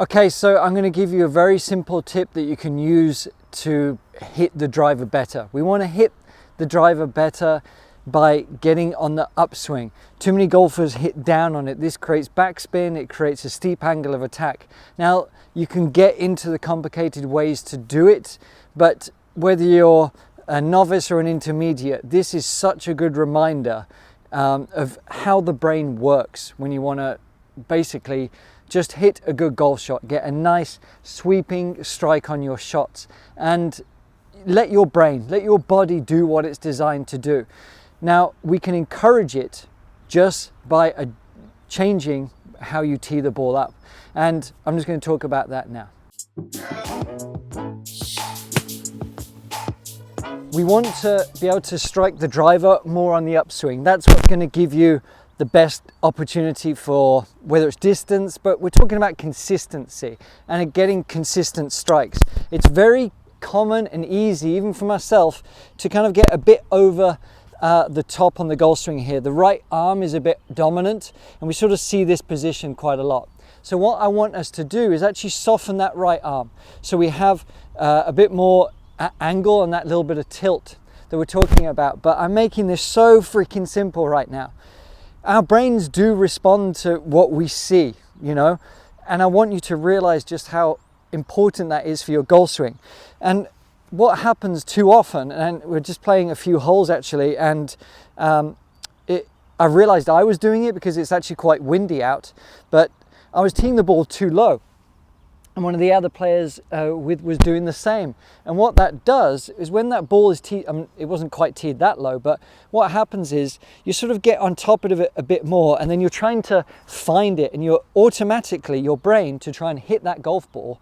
Okay, so I'm going to give you a very simple tip that you can use to hit the driver better. We want to hit the driver better by getting on the upswing. Too many golfers hit down on it. This creates backspin, it creates a steep angle of attack. Now, you can get into the complicated ways to do it, but whether you're a novice or an intermediate, this is such a good reminder of how the brain works when you want to basically just hit a good golf shot, get a nice sweeping strike on your shots, and let your brain, let your body do what it's designed to do. Now, we can encourage it just by changing how you tee the ball up. And I'm just going to talk about that now. We want to be able to strike the driver more on the upswing. That's what's going to give you the best opportunity for whether it's distance, but we're talking about consistency and getting consistent strikes. It's very common and easy, even for myself, to kind of get a bit over the top on the golf swing here. The right arm is a bit dominant, and we sort of see this position quite a lot. So what I want us to do is actually soften that right arm, so we have a bit more angle and that little bit of tilt that we're talking about. But I'm making this so freaking simple right now. Our brains do respond to what we see, you know, and I want you to realize just how important that is for your golf swing. And what happens too often, and we're just playing a few holes actually, and I realized I was doing it because it's actually quite windy out, but I was teeing the ball too low. And one of the other players was doing the same. And what that does is when that ball is teed, it wasn't quite teed that low, but what happens is you sort of get on top of it a bit more, and then you're trying to find it, and you're automatically, your brain, to try and hit that golf ball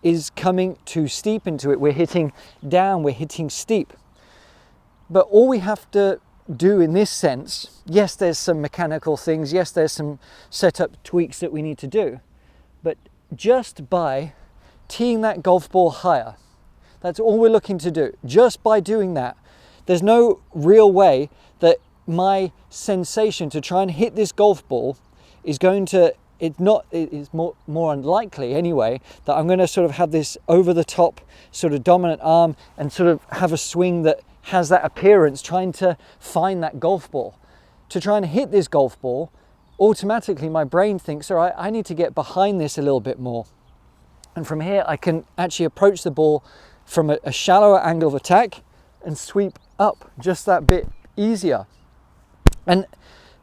is coming too steep into it. We're hitting down, we're hitting steep. But all we have to do in this sense, yes, there's some mechanical things, yes, there's some setup tweaks that we need to do, but just by teeing that golf ball higher, that's all we're looking to do. Just by doing that, there's no real way that my sensation to try and hit this golf ball is going to, it's more unlikely anyway, that I'm going to sort of have this over the top sort of dominant arm and sort of have a swing that has that appearance trying to find that golf ball. To try and hit this golf ball, automatically my brain thinks, all right, I need to get behind this a little bit more. And from here, I can actually approach the ball from a shallower angle of attack and sweep up just that bit easier. And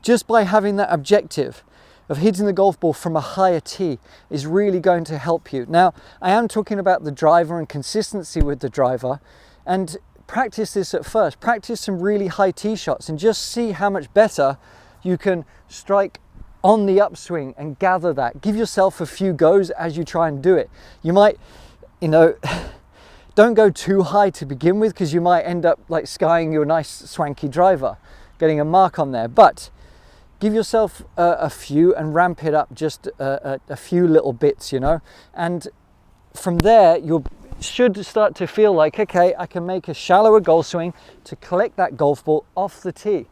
just by having that objective of hitting the golf ball from a higher tee is really going to help you. Now, I am talking about the driver and consistency with the driver, and practice this at first. Practice some really high tee shots and just see how much better you can strike on the upswing and gather that. Give yourself a few goes as you try and do it. You might, don't go too high to begin with, because you might end up like skying your nice swanky driver, getting a mark on there. But give yourself a few and ramp it up just a few little bits, and from there you should start to feel like, okay, I can make a shallower golf swing to collect that golf ball off the tee.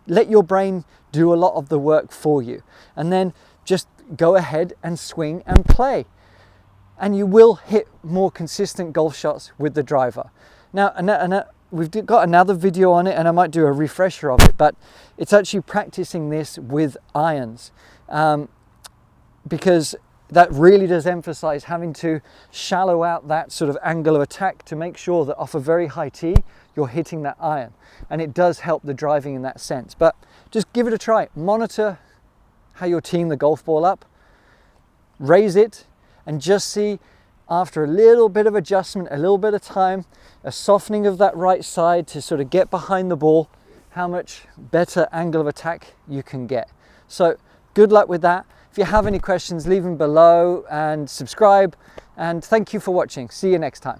Let your brain do a lot of the work for you, and then just go ahead and swing and play, and you will hit more consistent golf shots with the driver. Now, we've got another video on it, and I might do a refresher of it, but it's actually practicing this with irons, because that really does emphasize having to shallow out that sort of angle of attack to make sure that off a very high tee, you're hitting that iron. And it does help the driving in that sense. But just give it a try. Monitor how you're teeing the golf ball up, raise it, and just see, after a little bit of adjustment, a little bit of time, a softening of that right side to sort of get behind the ball, how much better angle of attack you can get. So good luck with that. If you have any questions, leave them below and subscribe. And thank you for watching. See you next time.